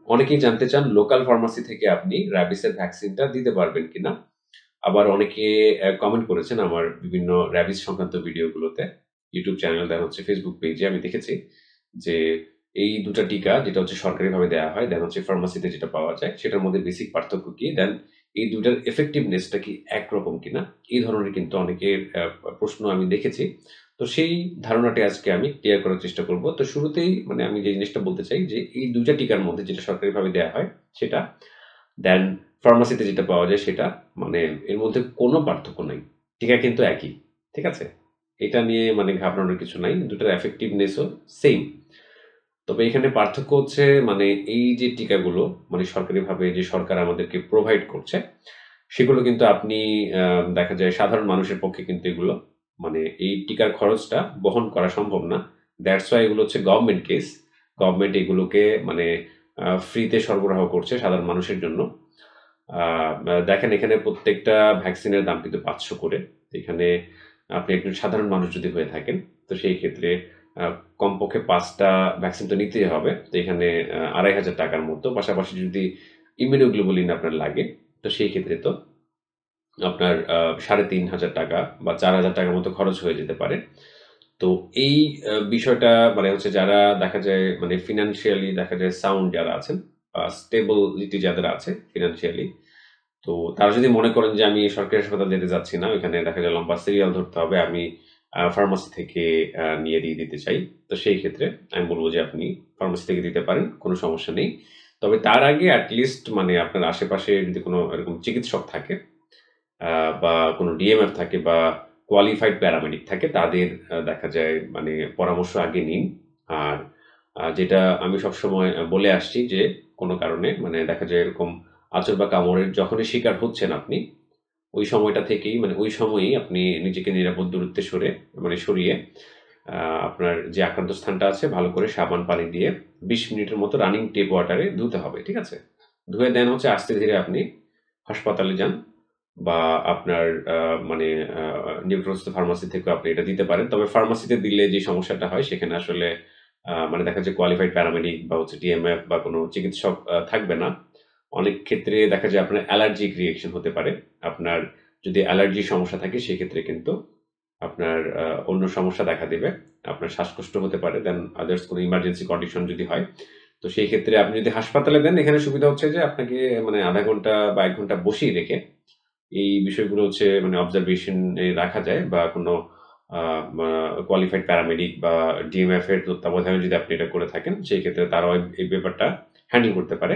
অনেকেই জানতে চান লোকাল ফার্মাসি থেকে আপনি র‍্যাবিসের ভ্যাকসিনটা দিতে পারবেন কিনা? আবার অনেকে কমেন্ট করেছেন আমার বিভিন্ন র‍্যাবিস সংক্রান্ত ভিডিওগুলোতে। YouTube চ্যানেল দেন হচ্ছে Facebook পেজে আমি দেখেছি যে এই ২ টা টিকা যেটা হচ্ছে সরকারিভাবে দেয়া হয়, দেন হচ্ছে ফার্মাসিতে যেটা পাওয়া যায় সেটার মধ্যে বেসিক পার্থক্য কি? দেন এই ২ টার effectiveness টা কি একরকম কিনা? এই ধরনের কিন্তু অনেকের প্রশ্ন আমি দেখেছি। তো সেই ধারণাটি আজকে আমি ক্লিয়ার করার চেষ্টা করব। তো শুরুতেই মানে আমি যে জিনিসটা বলতে চাই যে এই ২ টা টিকার মধ্যে যেটা সরকারিভাবে দেয়া হয় সেটা, দেন ফার্মাসিতে যেটা পাওয়া যায় সেটা, মানে এর মধ্যে কোনো পার্থক্য নাই। টিকা কিন্তু একই। ঠিক আছে? এটা নিয়ে মানে ঘাবড়ানোর কিছু নাই। ২ টার effectiveness ও সেইম। তবে এখানে পার্থক্য হচ্ছে মানে এই যে টিকাগুলো মানে সরকারিভাবে যে সরকার আমাদেরকে প্রোভাইড করছে, সেগুলো কিন্তু আপনি আ দেখা যায় সাধারণ মানুষের পক্ষে কিন্তু এগুলো মানে এই টিকার খরচটা বহন করা সম্ভব না। দ্যাটস ওয়াই এগুলো হচ্ছে গভর্নমেন্ট কেস। গভর্নমেন্ট এগুলোকে মানে ফ্রিতে সরবরাহ করছে সাধারণ মানুষের জন্য। আ দেখেন এখানে প্রত্যেকটা ভ্যাকসিনের দাম কিন্তু ৳৫০০ করে। এখানে আপনি একজন সাধারণ মানুষ যদি হয়ে থাকেন, তো সেই ক্ষেত্রে আ কমপক্ষে ৫ টা ভ্যাকসিন তো নিতেই হবে। তো এখানে ৳২৫০০ র মতো। পাশাপাশি যদি ইমিউনোগ্লোবুলিন আপনার লাগে, তো সেই ক্ষেত্রে তো আপনার ৳৩,৫০০ বা ৳৪,০০০ মতো খরচ হয়ে যেতে পারে। তো এই বিষয়টা মানে হচ্ছে যারা দেখা যায় মানে ফিন্যান্সিয়ালি দেখা যায় সাউন্ড যারা আছেন, স্টেবিলিটি যাদের আছে ফিন্যান্সিয়ালি, তো তারা যদি মনে করেন যে আমি সরকারি হাসপাতাল যেতে চাচ্ছি না, ওইখানে দেখা যায় লম্বা সিরিয়াল ধরতে হবে। আমি ফার্মাসি থেকে নিয়ে দিয়ে দিতে চাই। তো সেই ক্ষেত্রে আমি বলব যে আপনি ফার্মাসি থেকে দিতে পারেন, কোনো সমস্যা নেই। তবে তার আগে এট লিস্ট মানে আপনার আশেপাশে যদি কোনো এরকম চিকিৎসক থাকে আ বা কোনো ডিএমএফ থাকে বা কোয়ালিফাইড প্যারামেডিক থাকে তাদের দেখা যায় মানে পরামর্শ আগে নিন। আর যেটা আমি সবসময় বলে আসছি যে কোনো কারণে মানে দেখা যায় এরকম আঁচড় বা কামড়ের যখনই শিকার হচ্ছেন আপনি, ওই সময়টা থেকেই মানে ওই সময়েই আপনি নিজেকে নিরাপদ দূরত্বে সরিয়ে আ আপনার যে আক্রান্ত স্থানটা আছে ভালো করে সাবান পানি দিয়ে ২০ মিনিটের মতো রানিং টেপ ওয়াটারে ধুতে হবে। ঠিক আছে? ধুয়ে দেন হচ্ছে আস্তে ধীরে আপনি হাসপাতালে যান বা আপনার মানে আ নিকটস্থ ফার্মাসি থেকেও আপনি এটা দিতে পারেন। তবে ফার্মাসিতে দিলে যে সমস্যাটা হয় সেখানে আসলে মানে দেখা যায় কোয়ালিফাইড প্যারামেডিক বা হচ্ছে ডিএমএফ বা কোনো চিকিৎসক থাকবে না। অনেক ক্ষেত্রে দেখা যায় আপনার অ্যালার্জিক রিঅ্যাকশন হতে পারে। আপনার যদি অ্যালার্জির সমস্যা থাকে সেক্ষেত্রে কিন্তু আপনার অন্য সমস্যা দেখা দিবে। আপনার শ্বাসকষ্ট হতে পারে। দেন আদারস কোনো ইমার্জেন্সি কন্ডিশন যদি হয়। তো সেই ক্ষেত্রে আপনি যদি হাসপাতালে দেন এখানে সুবিধা হচ্ছে যে আপনাকে মানে ০.৫ ঘন্টা বা ১ ঘন্টা বসিয়ে রেখে এই বিষয়গুলো হচ্ছে মানে অবজারভেশন এ রাখা যায় বা কোনো আ মা কোয়ালিফাইড প্যারামেডিক বা ডিএমএফ এর তত্ত্বাবধানে যদি আপনি এটা করে থাকেন, সেই ক্ষেত্রে তারাও এই ব্যাপারটা হ্যান্ডেল করতে পারে।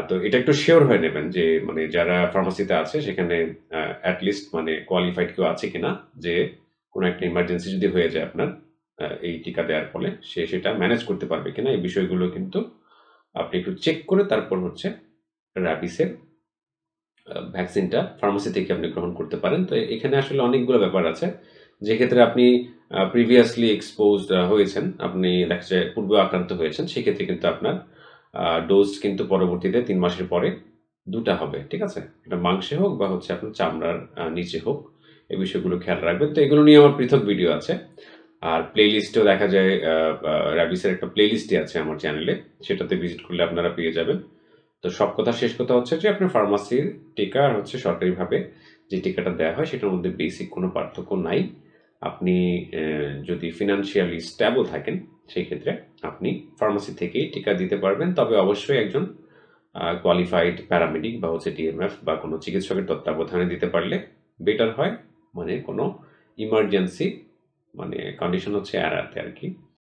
তো এটা একটু সিওর হয়ে নেবেন যে মানে যারা ফার্মাসিতে আছে সেখানে এট লিস্ট মানে কোয়ালিফাইড কেউ আছে কিনা যে কোনো একটা ইমার্জেন্সি যদি হয়ে যায় আপনার এই টিকা দেওয়ার ফলে সে সেটা ম্যানেজ করতে পারবে কিনা এই বিষয়গুলো কিন্তু আপনি একটু চেক করে তারপর হচ্ছে রাবিসের ভ্যাকসিনটা ফার্মাসি থেকে আপনি গ্রহণ করতে পারেন। তো এখানে আসলে অনেকগুলো ব্যাপার আছে। যেক্ষেত্রে আপনি প্রিভিয়াসলি এক্সপোজড হয়েছেন, আপনি দেখা যায় পূর্বেও আক্রান্ত হয়েছেন, সেক্ষেত্রে কিন্তু আপনার ডোজ কিন্তু পরবর্তীতে ৩ মাসের পরে ২ টা হবে। ঠিক আছে? এটা মাংসে হোক বা হচ্ছে আপনার চামড়ার নিচে হোক, এই বিষয়গুলো খেয়াল রাখবেন। তো এগুলো নিয়ে আমার পৃথক ভিডিও আছে। আর প্লেলিস্টেও দেখা যায় আ আ রাবিসের একটা প্লেলিস্টই আছে আমার চ্যানেলে। সেটাতে ভিজিট করলে আপনারা পেয়ে যাবেন। তো সব কথা শেষ কথা হচ্ছে যে আপনার ফার্মাসির টিকা আর হচ্ছে সরকারিভাবে যে টিকাটা দেয়া হয় সেটার মধ্যে বেসিক কোনো পার্থক্য নাই। আপনি যদি ফিন্যান্সিয়ালি স্টেবল থাকেন সেই ক্ষেত্রে আপনি ফার্মাসি থেকেই টিকা দিতে পারবেন। তবে অবশ্যই একজন কোয়ালিফাইড প্যারামেডিক বা হচ্ছে ডিএমএফ বা কোনো চিকিৎসকের তত্ত্বাবধানে দিতে পারলে বেটার হয়। মানে কোনো ইমার্জেন্সি মানে কন্ডিশন হচ্ছে এড়াতে আরকি।